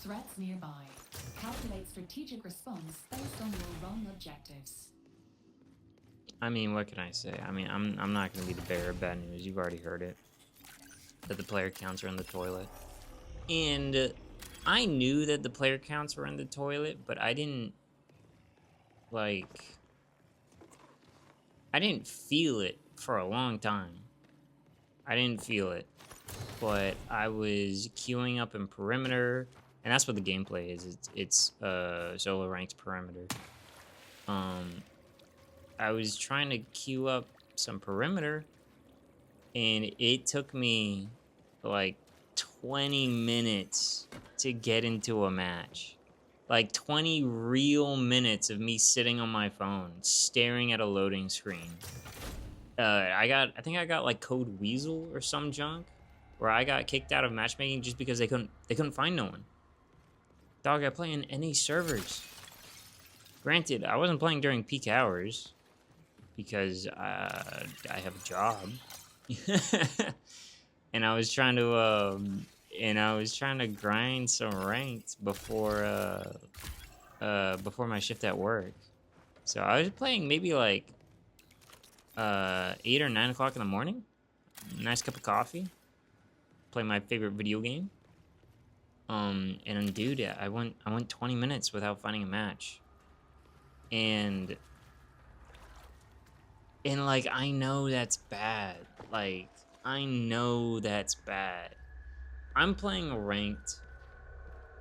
Threats nearby. Calculate strategic response based on your wrong objectives. I mean, what can I say? I mean, I'm not gonna be the bearer of bad news. You've already heard it. That the player counts are in the toilet. And I knew that the player counts were in the toilet, but I didn't like I didn't feel it for a long time. I didn't feel it. But I was queuing up in perimeter, and that's what the gameplay is. It's solo ranked perimeter. Um I was trying to queue up some perimeter, and it took me like 20 minutes to get into a match. Like 20 real minutes of me sitting on my phone, staring at a loading screen. I think I got like code Weasel or some junk, where I got kicked out of matchmaking just because they couldn't find no one. Dog, I play in NA servers. Granted, I wasn't playing during peak hours because I have a job. and I was trying to grind some ranked before my shift at work. So I was playing maybe like 8 or 9 o'clock in the morning. Nice cup of coffee. Play my favorite video game. And dude, I went 20 minutes without finding a match. And like, I know that's bad. Like, I know that's bad. I'm playing ranked,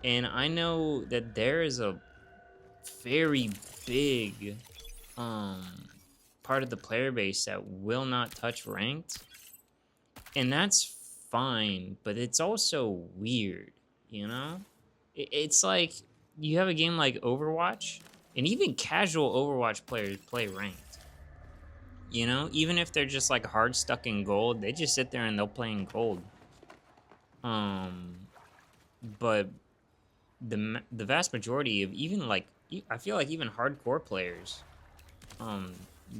and I know that there is a very big part of the player base that will not touch ranked. And that's fine, but it's also weird, you know? It's like you have a game like Overwatch, and even casual Overwatch players play ranked. You know, even if they're just like hard stuck in gold, they just sit there and they'll play in gold. But the vast majority of even like I feel like even hardcore players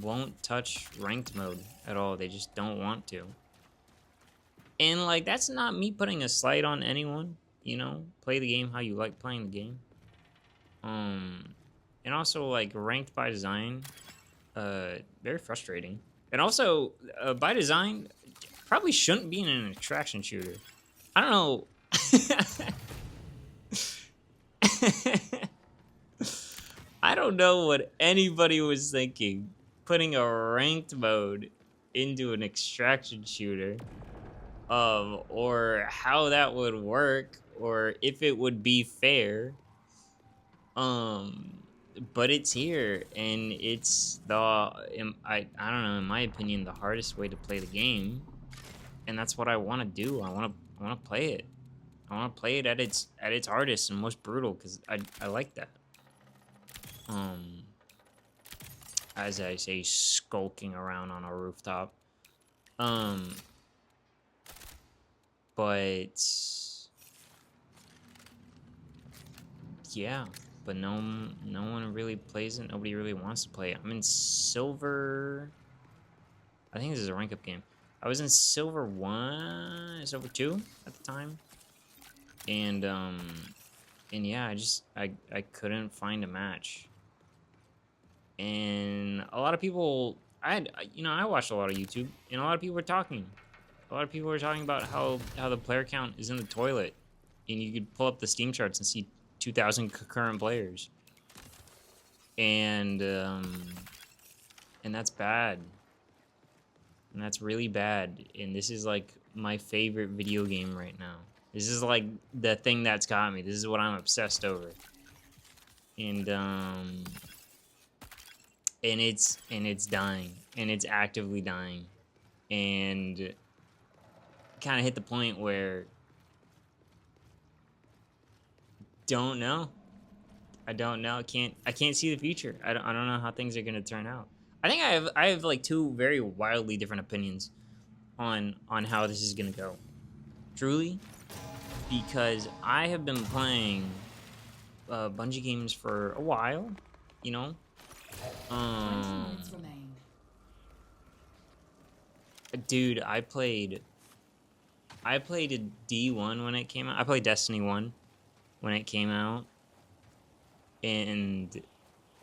won't touch ranked mode at all. They just don't want to. And like that's not me putting a slight on anyone, you know? Play the game how you like playing the game. And also like ranked by design, very frustrating. And also by design probably shouldn't be in an extraction shooter. I don't know. I don't know what anybody was thinking putting a ranked mode into an extraction shooter, or how that would work, or if it would be fair. But it's here, and it's I don't know, in my opinion, the hardest way to play the game, and that's what I want to do. I want to play it. I want to play it at its hardest and most brutal because I like that. As I say, skulking around on a rooftop. But yeah, but no one really plays it. Nobody really wants to play it. I'm in silver. I think this is a rank up game. I was in silver 1, silver 2 at the time. And yeah, I couldn't find a match. And a lot of people, I watched a lot of YouTube, and a lot of people were talking. A lot of people were talking about how the player count is in the toilet, and you could pull up the Steam charts and see 2,000 concurrent players. And that's bad. And that's really bad. And this is like my favorite video game right now. This is like the thing that's got me. This is what I'm obsessed over. And it's dying, and it's actively dying, and kind of hit the point where don't know. I don't know. I can't see the future. I don't know how things are gonna turn out. I think I have like two very wildly different opinions on how this is gonna go. Truly, because I have been playing Bungie games for a while, you know. 20 minutes remain. Dude, I played a D1 when it came out. I played Destiny 1 when it came out, and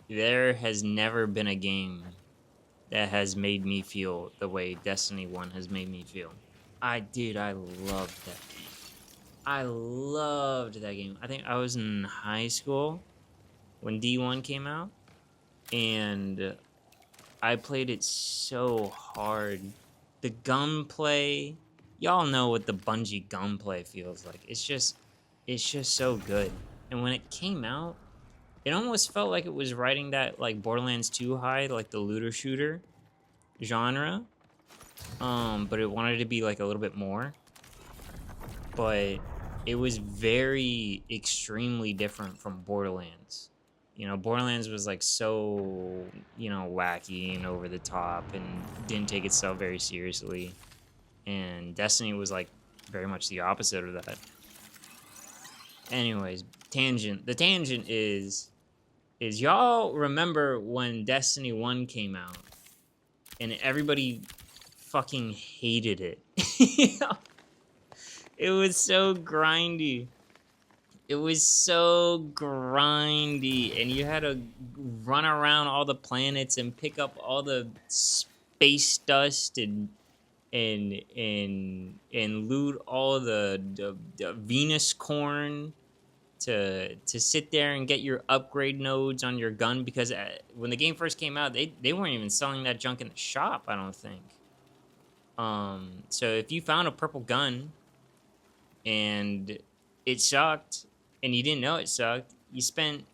there has never been a game that has made me feel the way Destiny 1 has made me feel. I loved that game. I loved that game. I think I was in high school when D1 came out, and I played it so hard. The gunplay, y'all know what the Bungie gunplay feels like. It's just so good. And when it came out, it almost felt like it was riding that like Borderlands 2 high, like the looter shooter genre. But it wanted to be like a little bit more. But it was very extremely different from Borderlands. You know, Borderlands was like so, you know, wacky and over the top and didn't take itself very seriously. And Destiny was like very much the opposite of that. Anyways, tangent. The tangent is y'all remember when Destiny 1 came out and everybody fucking hated it. It was so grindy. It was so grindy, and you had to run around all the planets and pick up all the space dust and loot all the Venus corn to sit there and get your upgrade nodes on your gun, because when the game first came out, they weren't even selling that junk in the shop, I don't think. So if you found a purple gun and it sucked and you didn't know it sucked, you spent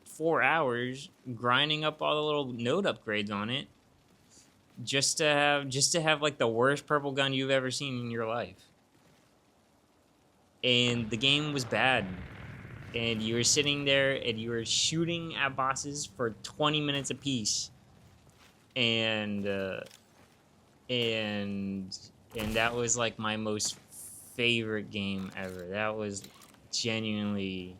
4 hours grinding up all the little node upgrades on it just to have like the worst purple gun you've ever seen in your life. And the game was bad. And you were sitting there and you were shooting at bosses for 20 minutes apiece. And that was like my most favorite game ever. That was genuinely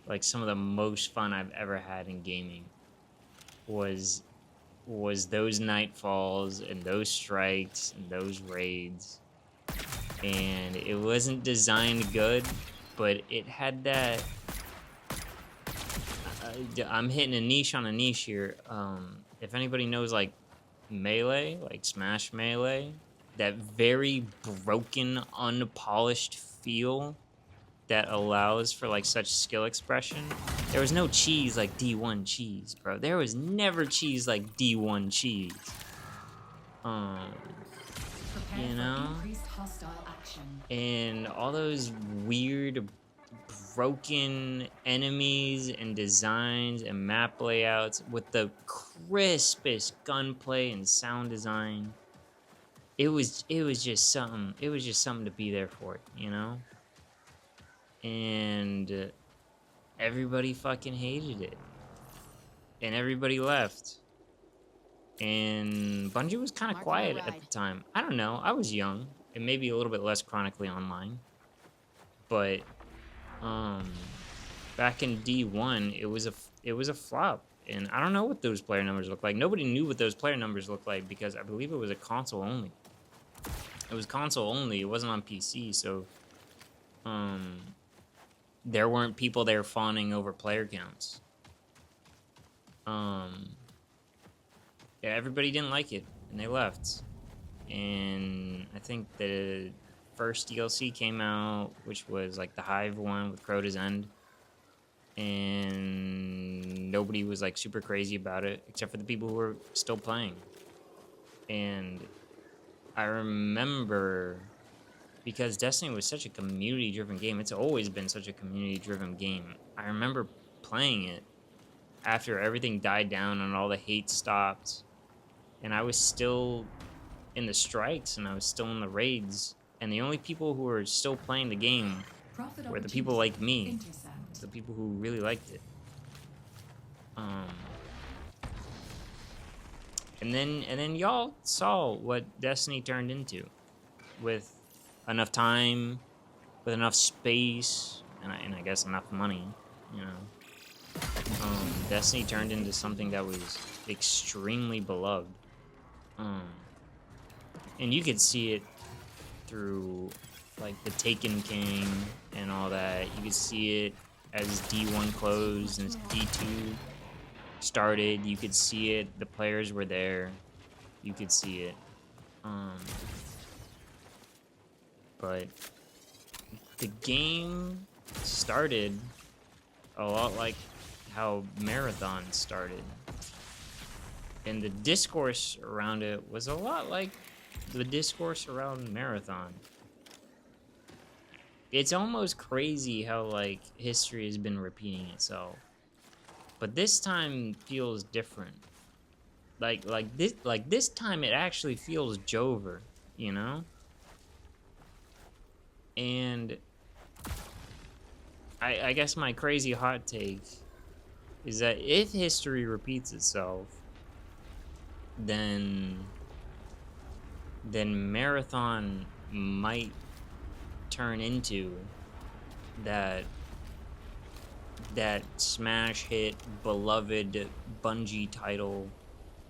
like some of the most fun I've ever had in gaming. Was those nightfalls and those strikes and those raids. And it wasn't designed good, but it had that. I'm hitting a niche on a niche here. If anybody knows like Melee, like Smash Melee, that very broken, unpolished feel that allows for like such skill expression. There was no cheese like D1 cheese, bro. There was never cheese like D1 cheese. You know? And all those weird broken enemies and designs and map layouts with the crispest gunplay and sound design. It was just something. It was just something to be there for, you know? And everybody fucking hated it. And everybody left. And Bungie was kind of quiet at the time. I don't know. I was young. And maybe a little bit less chronically online. But back in D1, it was a flop. And I don't know what those player numbers look like. Nobody knew what those player numbers looked like because I believe it was a console only. It was console only. It wasn't on PC, so there weren't people there fawning over player counts. Yeah, everybody didn't like it, and they left. And I think the first DLC came out, which was like the Hive one with Crota's End. And nobody was like super crazy about it, except for the people who were still playing. And I remember, because Destiny was such a community-driven game, it's always been such a community-driven game. I remember playing it after everything died down and all the hate stopped. And I was still in the strikes and I was still in the raids. And the only people who were still playing the game were the people like me. The people who really liked it. And then y'all saw what Destiny turned into, with enough time, with enough space, and I guess enough money, you know. Destiny turned into something that was extremely beloved. And you could see it through like the Taken King and all that. You could see it as D1 closed and D2 started. You could see it. The players were there. You could see it. But the game started a lot like how Marathon started. And the discourse around it was a lot like the discourse around Marathon. It's almost crazy how, like, history has been repeating itself. But this time feels different. Like this time it actually feels Jover, you know? And I guess my crazy hot take is that if history repeats itself, then Marathon might turn into that smash hit, beloved Bungie title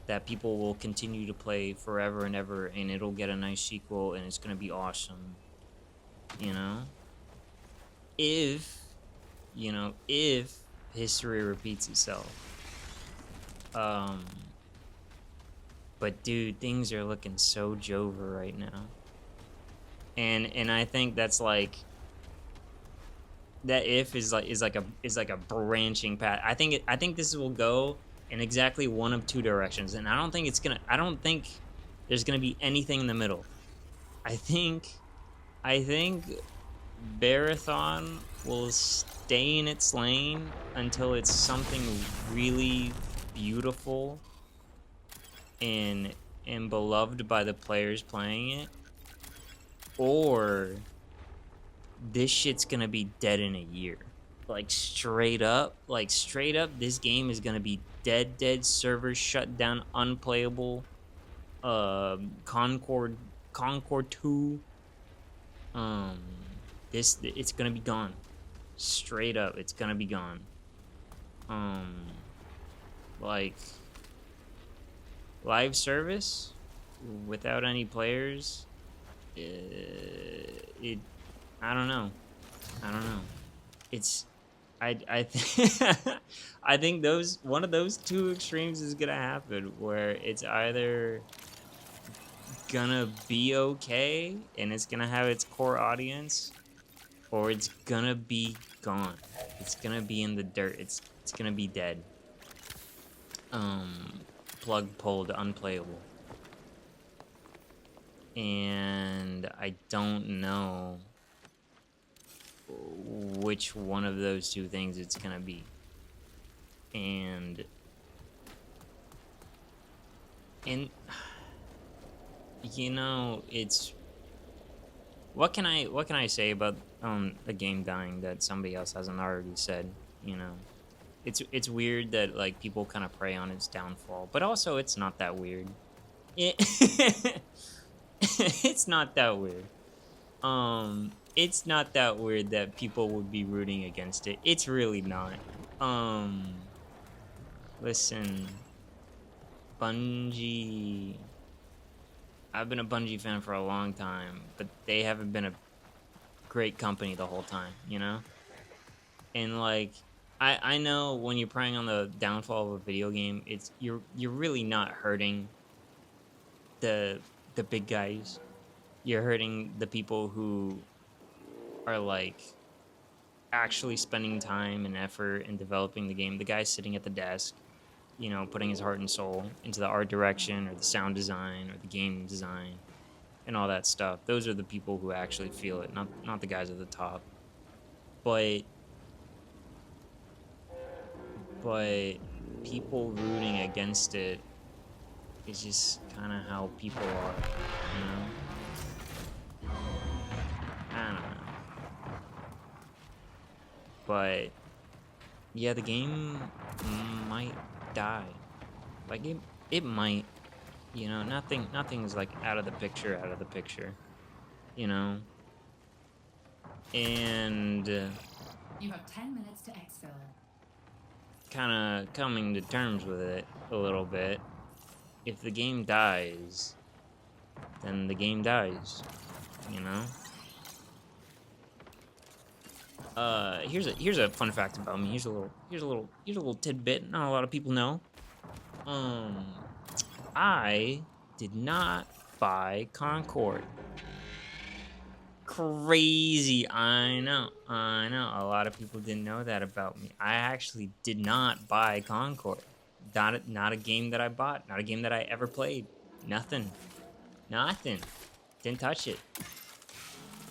that people will continue to play forever and ever, and it'll get a nice sequel, and it's gonna be awesome, you know? If history repeats itself. But dude, things are looking so Jover right now. And I think that's like that if is like a branching path. I think this will go in exactly one of two directions, and I don't think there's gonna be anything in the middle. I think Marathon will stay in its lane until it's something really beautiful and beloved by the players playing it, or this shit's gonna be dead in a year. Like straight up, this game is gonna be dead, servers shut down, unplayable. Concord 2. It's gonna be gone. Straight up, it's gonna be gone. Like live service without any players. I don't know. It's I think one of those two extremes is gonna happen, where it's either gonna be okay and it's gonna have its core audience, or it's gonna be gone. It's gonna be in the dirt. It's gonna be dead. Plug pulled, unplayable. And I don't know which one of those two things it's gonna be. And you know, it's what can I say about a game dying that somebody else hasn't already said, you know? It's weird that like people kind of prey on its downfall, but also it's not that weird. It's not that weird. It's not that weird that people would be rooting against it. It's really not. Listen, Bungie. I've been a Bungie fan for a long time, but they haven't been a great company the whole time, you know? And like, I know when you're preying on the downfall of a video game, you're really not hurting the big guys. You're hurting the people who are like actually spending time and effort in developing the game. The guy sitting at the desk, you know, putting his heart and soul into the art direction or the sound design or the game design and all that stuff. Those are the people who actually feel it, not the guys at the top. But people rooting against it is just kind of how people are, you know? I don't know. But yeah, the game might die. Like it might, you know, nothing's like out of the picture, you know? And You have 10 minutes to exfil. kind of coming to terms with it a little bit. If the game dies, then the game dies, you know? Here's a fun fact about me. Here's a little tidbit not a lot of people know. I did not buy Concord. Crazy. I know. A lot of people didn't know that about me. I actually did not buy Concord. Not a game that I bought. Not a game that I ever played. Nothing. Didn't touch it.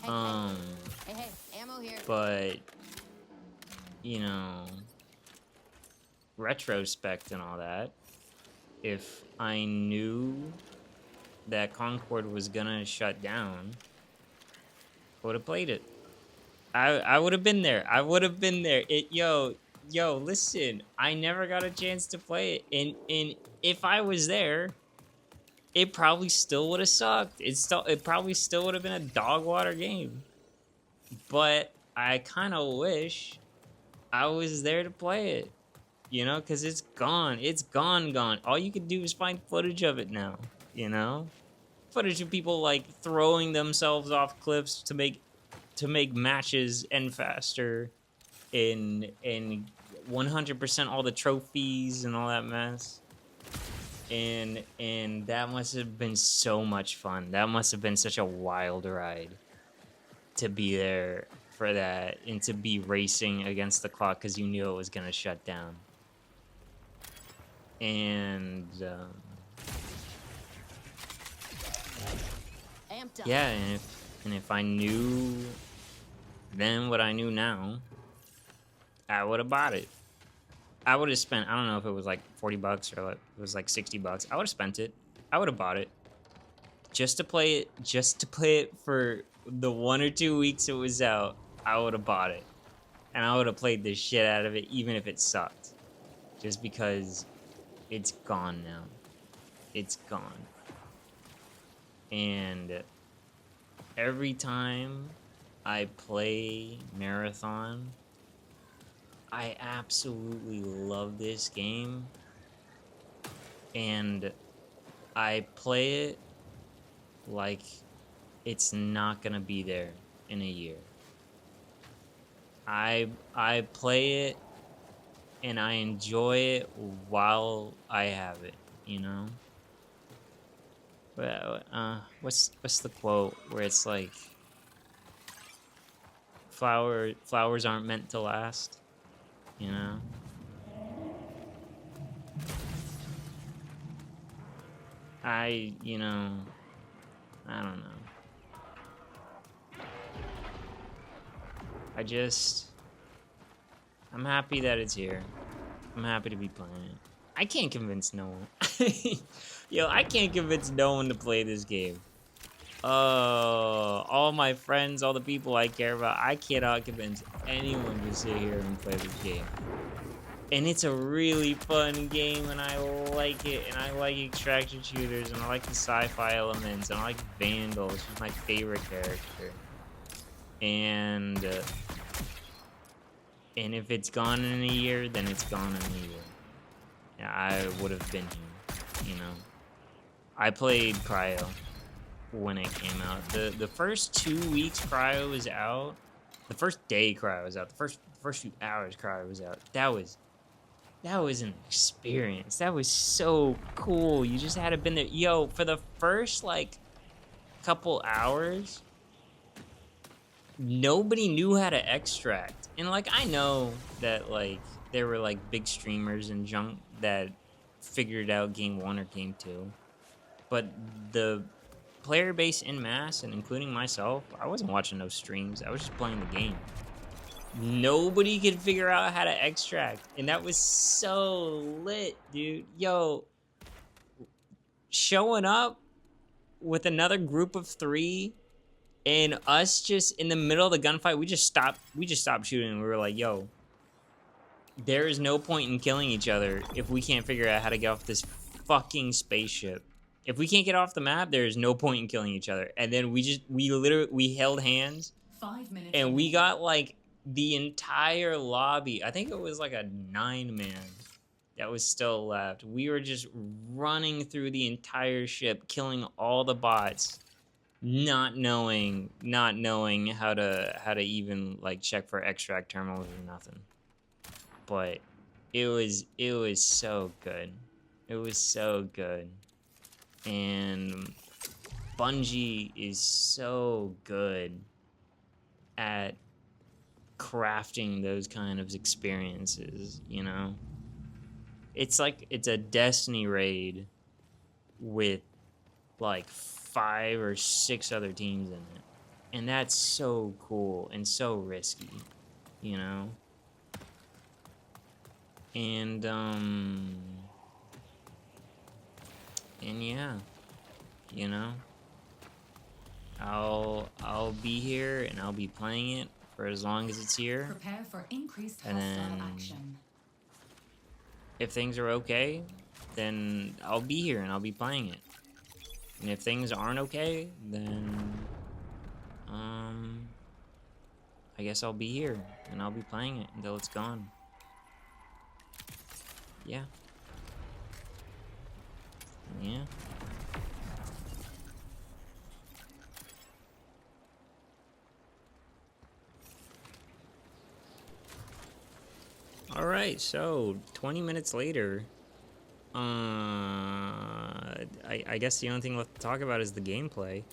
Hey, ammo here. But you know, retrospect and all that, if I knew that Concord was gonna shut down, I would have played it. I would have been there. Yo, listen, I never got a chance to play it. And if I was there, it probably still would have sucked. It probably still would have been a dog water game. But I kind of wish I was there to play it. You know, because it's gone. It's gone. All you can do is find footage of it now, you know? Footage of people, like, throwing themselves off cliffs to make matches end faster, and 100% all the trophies and all that mess. And that must have been so much fun. That must have been such a wild ride to be there for that and to be racing against the clock because you knew it was going to shut down. And yeah, and if I knew then what I knew now, I would have bought it. I would have spent, I don't know if it was like $40 or it was like $60. I would have spent it. I would have bought it just to play it for the 1 or 2 weeks it was out. I would have bought it, and I would have played the shit out of it even if it sucked, just because it's gone now. It's gone. And every time I play Marathon, I absolutely love this game, and I play it like it's not gonna be there in a year. I play it and I enjoy it while I have it, you know? Well, what's the quote where it's like, flowers aren't meant to last, you know? I don't know. I'm happy that it's here. I'm happy to be playing it. I can't convince no one. Yo, I can't convince no one to play this game. All my friends, all the people I care about, I cannot convince anyone to sit here and play this game. And it's a really fun game, and I like it, and I like extraction shooters, and I like the sci-fi elements, and I like Vandal. She's my favorite character. And if it's gone in a year, then it's gone in a year. Yeah, I would have been here, you know. I played Cryo when it came out. The first 2 weeks Cryo was out. The first day Cryo was out. The first few hours Cryo was out. That was an experience. That was so cool. You just had to been there. Yo, for the first like couple hours, nobody knew how to extract. And like I know that like there were like big streamers and junk that figured out game 1 or game 2. But the player base en masse, and including myself, I wasn't watching those streams. I was just playing the game. Nobody could figure out how to extract, and that was so lit, dude. Yo, showing up with another group of 3 and us just in the middle of the gunfight, we just stopped shooting, and we were like, yo, there is no point in killing each other if we can't figure out how to get off this fucking spaceship. If we can't get off the map, there is no point in killing each other. And then we held hands 5 minutes and we got like the entire lobby. I think it was like a 9-man that was still left. We were just running through the entire ship, killing all the bots. not knowing how to even like check for extract terminals or nothing. But it was so good. It was so good. And Bungie is so good at crafting those kind of experiences, you know? It's like it's a Destiny raid with like 5 or 6 other teams in it. And that's so cool and so risky, you know? And yeah, you know, I'll be here and I'll be playing it for as long as it's here. Prepare for increased And hostile then action. if things are okay, then I'll be here and I'll be playing it. And if things aren't okay, then I guess I'll be here and I'll be playing it until it's gone. Yeah. Yeah. All right, so 20 minutes later, I guess the only thing left to talk about is the gameplay.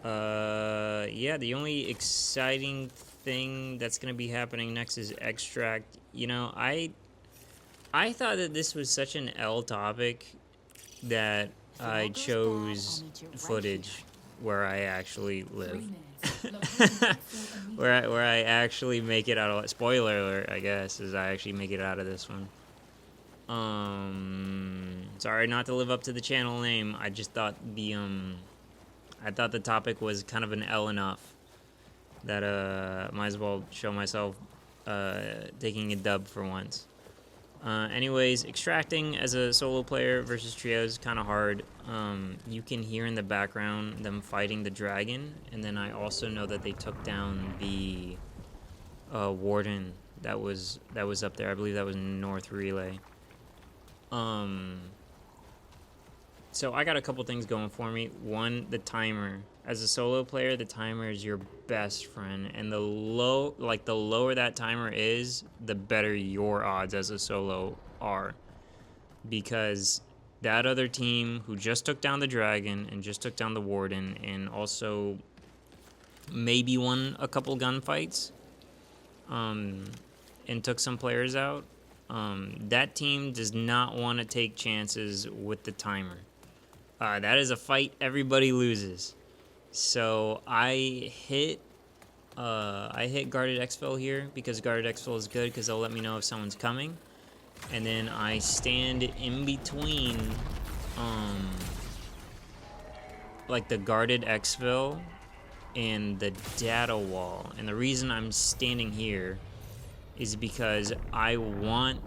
Yeah, the only exciting thing that's gonna be happening next is extract. You know, I thought that this was such an L topic that I chose footage where I actually live. 3 minutes. Locating exfil immediately. where I actually make it out of, spoiler alert, I guess, is I actually make it out of this one. Sorry not to live up to the channel name. I just thought the topic was kind of an L enough that might as well show myself taking a dub for once. Anyways, extracting as a solo player versus trios is kind of hard. You can hear in the background them fighting the dragon, and then I also know that they took down the warden that was up there. I believe that was North Relay. So I got a couple things going for me. One, the timer. As a solo player, the timer is your best friend, and the lower that timer is, the better your odds as a solo are. Because that other team who just took down the dragon and just took down the warden and also maybe won a couple gunfights, and took some players out, that team does not want to take chances with the timer. That is a fight everybody loses. So I hit guarded exfil here because guarded exfil is good because they'll let me know if someone's coming, and then I stand in between like the guarded exfil and the data wall. And the reason I'm standing here is because I want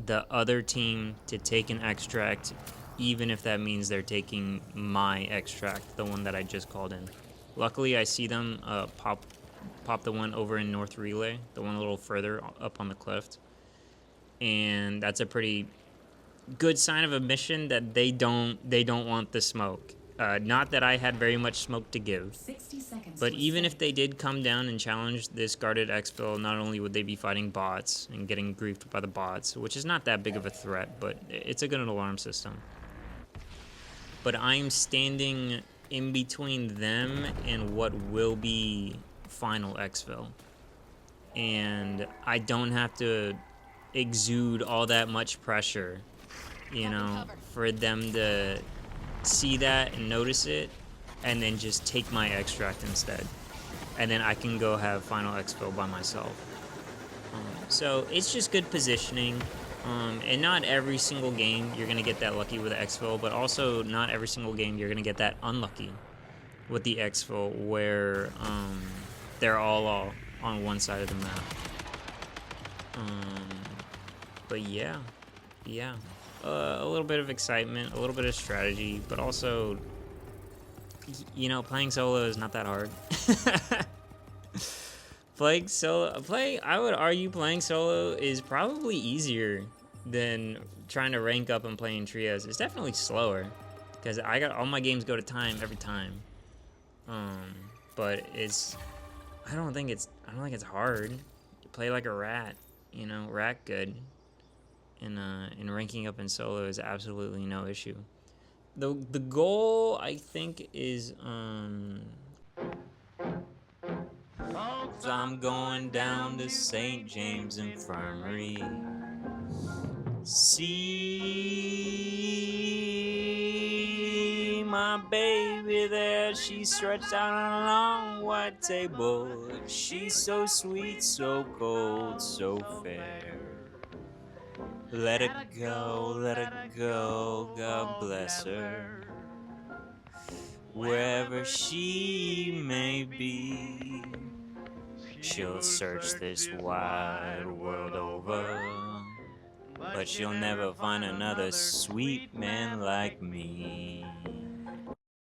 the other team to take an extract, even if that means they're taking my extract, the one that I just called in. Luckily, I see them pop the one over in North Relay, the one a little further up on the cliff. And that's a pretty good sign of a mission that they don't want the smoke. Not that I had very much smoke to give. 60 seconds. But to even if escape. they did come down and challenge this guarded exfil, not only would they be fighting bots and getting griefed by the bots, which is not that big of a threat, but it's a good alarm system. But I'm standing in between them and what will be final exfil. And I don't have to exude all that much pressure, you know, for them to see that and notice it, and then just take my extract instead. And then I can go have final exfil by myself. So it's just good positioning. And not every single game you're going to get that lucky with the exfil, but also not every single game you're going to get that unlucky with the exfil where they're all on one side of the map. But yeah. A little bit of excitement, a little bit of strategy, but also, you know, playing solo is not that hard. I would argue playing solo is probably easier than trying to rank up and playing trios. It's definitely slower, Because I got all my games go to time every time. But I don't think it's hard. You play like a rat, you know, rat good. And ranking up in solo is absolutely no issue. The goal, I think, is I'm going down to St. James Infirmary. See my baby there, she's stretched out on a long white table. She's so sweet, so cold, so fair. Let her go, God bless her. Wherever she may be, she'll search this wide world over, but she'll never find another sweet man like me.